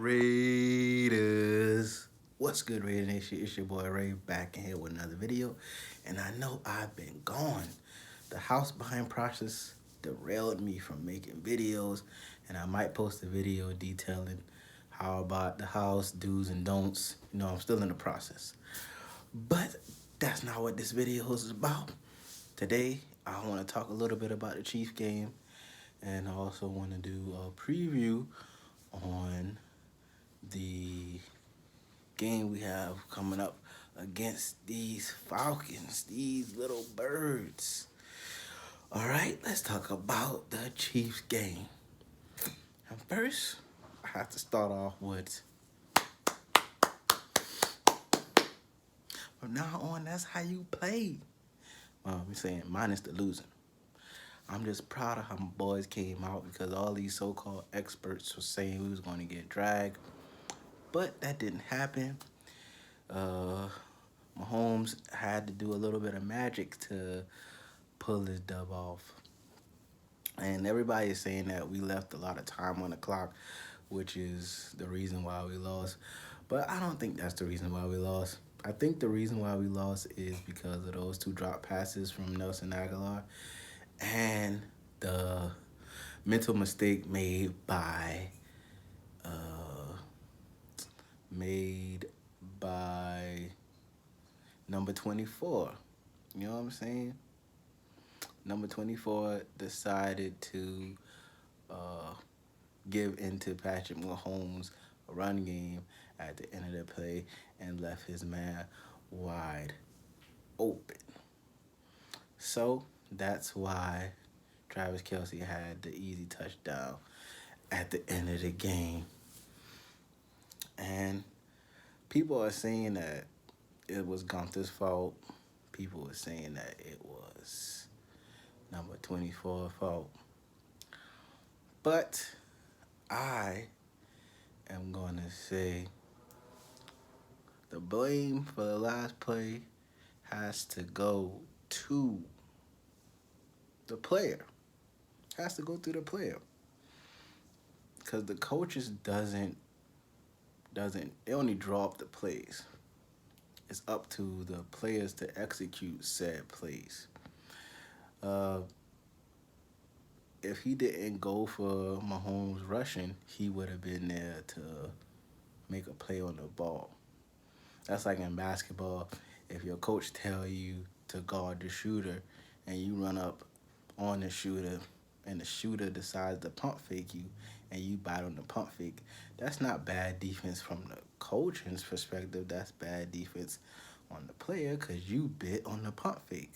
Raiders. What's good, Raider Nation? It's your boy Ray back in here with another video. And I know I've been gone. The house buying process derailed me from making videos. And I might post a video detailing how I bought the house, do's and don'ts. You know, I'm still in the process. But that's not what this video is about. Today, I want to talk a little bit about the Chiefs game. And I also want to do a preview on the game we have coming up against these Falcons, these little birds. All right, let's talk about the Chiefs game. And first, I have to start off with, from now on, that's how you play. Well, I'm saying minus the losing. I'm just proud of how my boys came out because all these so-called experts were saying we was going to get dragged. But that didn't happen. Mahomes had to do a little bit of magic to pull his dub off. And everybody is saying that we left a lot of time on the clock, which is the reason why we lost. But I don't think that's the reason why we lost. I think the reason why we lost is because of those two drop passes from Nelson Aguilar and the mental mistake made by number 24. You know what I'm saying? Number 24 decided to give into Patrick Mahomes' run game at the end of the play and left his man wide open. So that's why Travis Kelce had the easy touchdown at the end of the game. And people are saying that it was Gunther's fault. People are saying that it was number 24's fault. But I am going to say the blame for the last play has to go to the player. Has to go through the player. Because the coaches doesn't, they only draw up the plays. It's up to the players to execute said plays. If he didn't go for Mahomes rushing, he would have been there to make a play on the ball. That's like in basketball. If your coach tell you to guard the shooter and you run up on the shooter and the shooter decides to pump fake you and you bite on the pump fake, that's not bad defense from the coaching's perspective. That's bad defense on the player because you bit on the pump fake.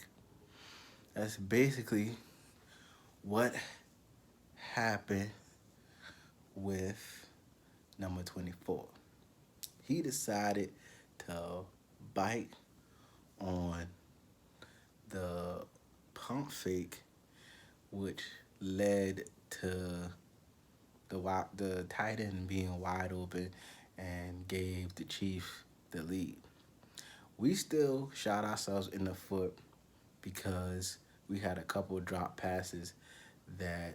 That's basically what happened with number 24. He decided to bite on the pump fake, which led to the tight end being wide open and gave the Chiefs the lead. We still shot ourselves in the foot because we had a couple of drop passes that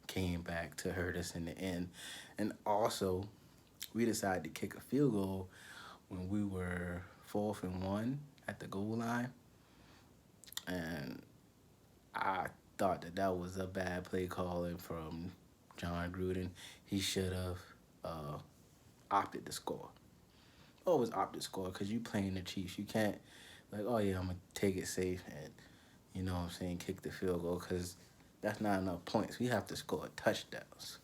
came back to hurt us in the end. And also, we decided to kick a field goal when we were 4th and 1 at the goal line. And I thought that was a bad play calling from John Gruden. He should have opted to score. Always opt to score because you playing the Chiefs. You can't, like, oh, yeah, I'm going to take it safe and, you know what I'm saying, kick the field goal because that's not enough points. We have to score touchdowns.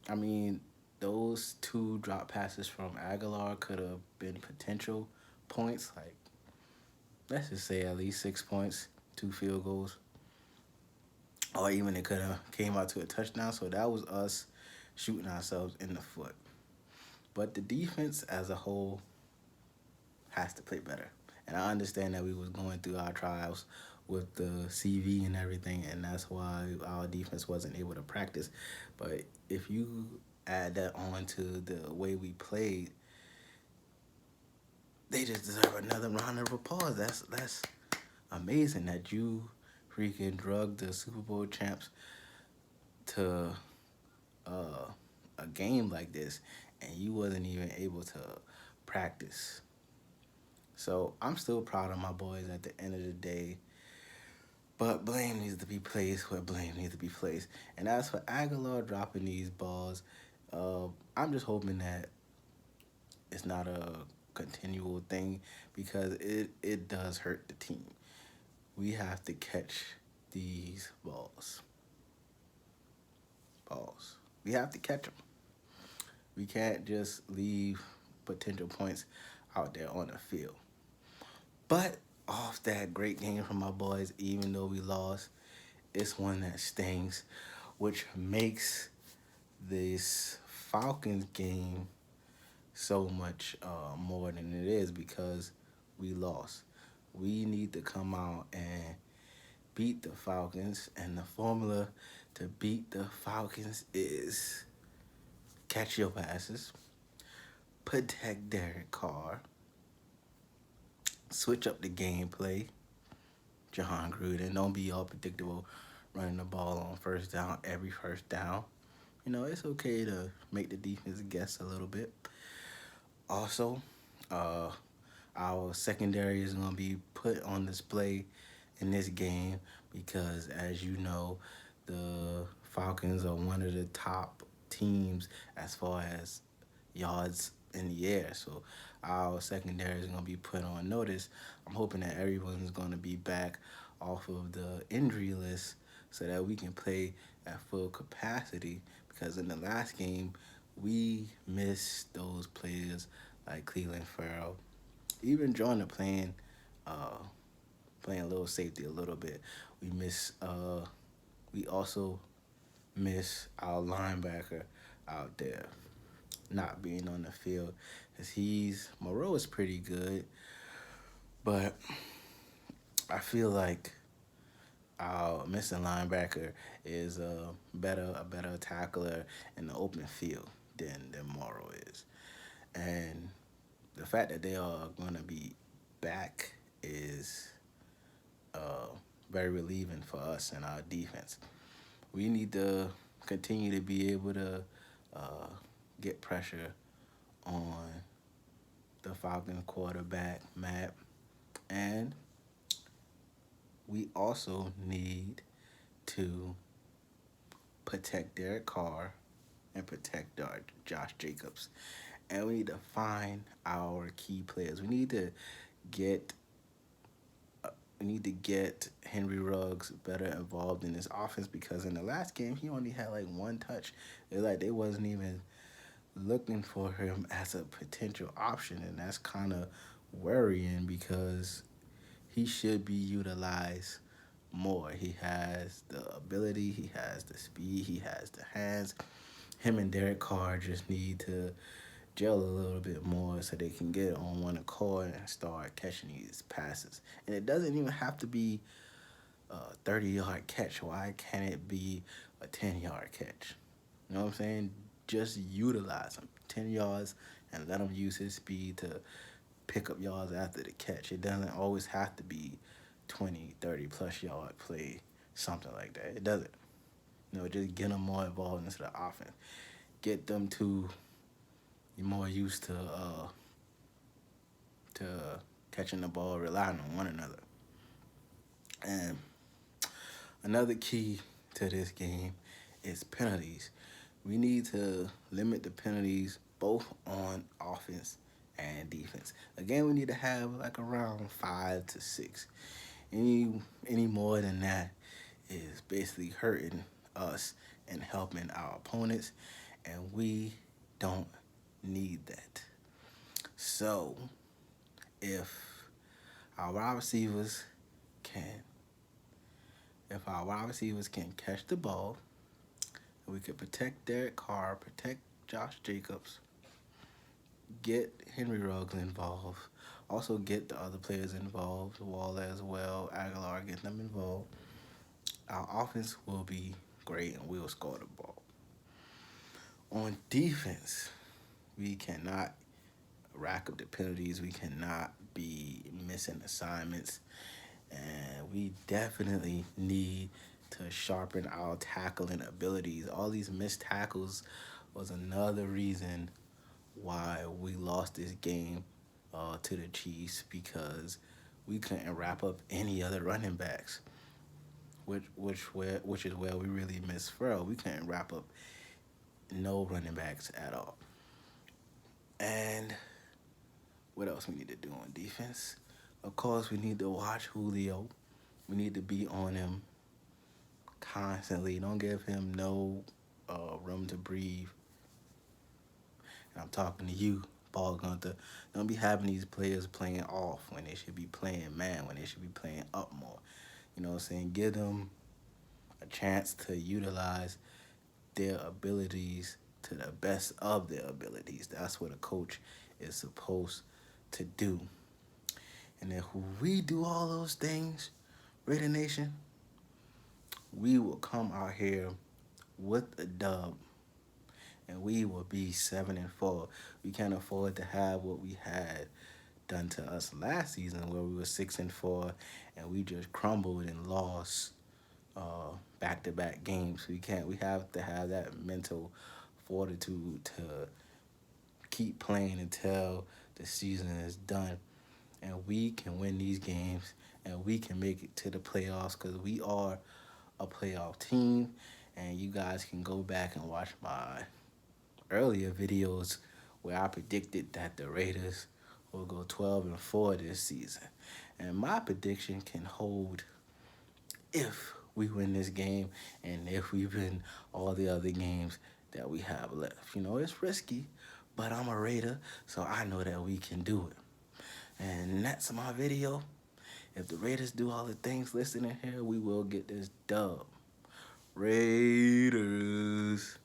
I mean, those two drop passes from Aguilar could have been potential points. Like, let's just say at least 6 points, 2 field goals. Or even it could have came out to a touchdown. So that was us shooting ourselves in the foot. But the defense as a whole has to play better. And I understand that we was going through our trials with the CV and everything, and that's why our defense wasn't able to practice. But if you add that on to the way we played, they just deserve another round of applause. That's amazing that you freaking drugged the Super Bowl champs to a game like this, and you wasn't even able to practice. So I'm still proud of my boys at the end of the day. But blame needs to be placed where blame needs to be placed. And as for Aguilar dropping these balls, I'm just hoping that it's not a continual thing because it does hurt the team. We have to catch these balls. We have to catch them. We can't just leave potential points out there on the field. But off that great game from my boys, even though we lost, it's one that stings, which makes this Falcons game so much more than it is because we lost. We need to come out and beat the Falcons, and the formula to beat the Falcons is catch your passes, protect Derek Carr, switch up the gameplay. John Gruden, don't be all predictable running the ball on first down every first down. You know, it's okay to make the defense guess a little bit. Also, uh, our secondary is going to be put on display in this game because, as you know, the Falcons are one of the top teams as far as yards in the air. So our secondary is going to be put on notice. I'm hoping that everyone's going to be back off of the injury list so that we can play at full capacity because in the last game, we missed those players like Cleveland Farrell. Even Jordan uh, playing a little safety a little bit. We also miss our linebacker out there not being on the field. Cause Moreau is pretty good, but I feel like our missing linebacker is a better tackler in the open field than Morrow is. And the fact that they are gonna be back is uh, very relieving for us and our defense. We need to continue to be able to uh, get pressure on the Falcons quarterback, Matt. And we also need to protect Derek Carr and protect our Josh Jacobs. And we need to find our key players. Get we need to get Henry Ruggs better involved in this offense because in the last game he only had like one touch. It's like they wasn't even looking for him as a potential option, and that's kind of worrying because he should be utilized more. He has the ability, he has the speed, he has the hands. Him and Derek Carr just need to gel a little bit more so they can get on one accord and start catching these passes. And it doesn't even have to be a 30-yard catch. Why can't it be a 10-yard catch? You know what I'm saying? Just utilize him 10 yards and let him use his speed to pick up yards after the catch. It doesn't always have to be 20, 30 plus yard play, something like that. It doesn't. You know, just get them more involved into the offense. Get them to be more used to catching the ball, relying on one another. And another key to this game is penalties. We need to limit the penalties both on offense and defense. Again, we need to have like around 5 to 6. Any more than that is basically hurting us and helping our opponents, and we don't need that. So, if our wide receivers can, if our wide receivers can catch the ball, we can protect Derek Carr, protect Josh Jacobs, get Henry Ruggs involved, also get the other players involved, Wall as well, Aguilar, get them involved. Our offense will be great and we'll score the ball. On defense, we cannot rack up the penalties. We cannot be missing assignments. And we definitely need to sharpen our tackling abilities. All these missed tackles was another reason why we lost this game to the Chiefs, because we couldn't wrap up any other running backs, which is where we really missed Farrell. We couldn't wrap up no running backs at all. And what else we need to do on defense? Of course, we need to watch Julio. We need to be on him constantly. Don't give him no room to breathe. And I'm talking to you, Paul Gunther. Don't be having these players playing off when they should be playing man, when they should be playing up more. You know what I'm saying? Give them a chance to utilize their abilities to the best of their abilities. That's what a coach is supposed to do. And if we do all those things, Raider Nation, we will come out here with a dub, and we will be 7-4. We can't afford to have what we had done to us last season, where we were 6-4, and we just crumbled and lost back-to-back games. We can't. We have to have that mental fortitude to keep playing until the season is done, and we can win these games, and we can make it to the playoffs, because we are a playoff team. And you guys can go back and watch my earlier videos where I predicted that the Raiders will go 12-4 this season. And my prediction can hold if we win this game and if we win all the other games that we have left. You know, it's risky, but I'm a Raider, so I know that we can do it. And that's my video. If the Raiders do all the things listed in here, we will get this dub. Raiders.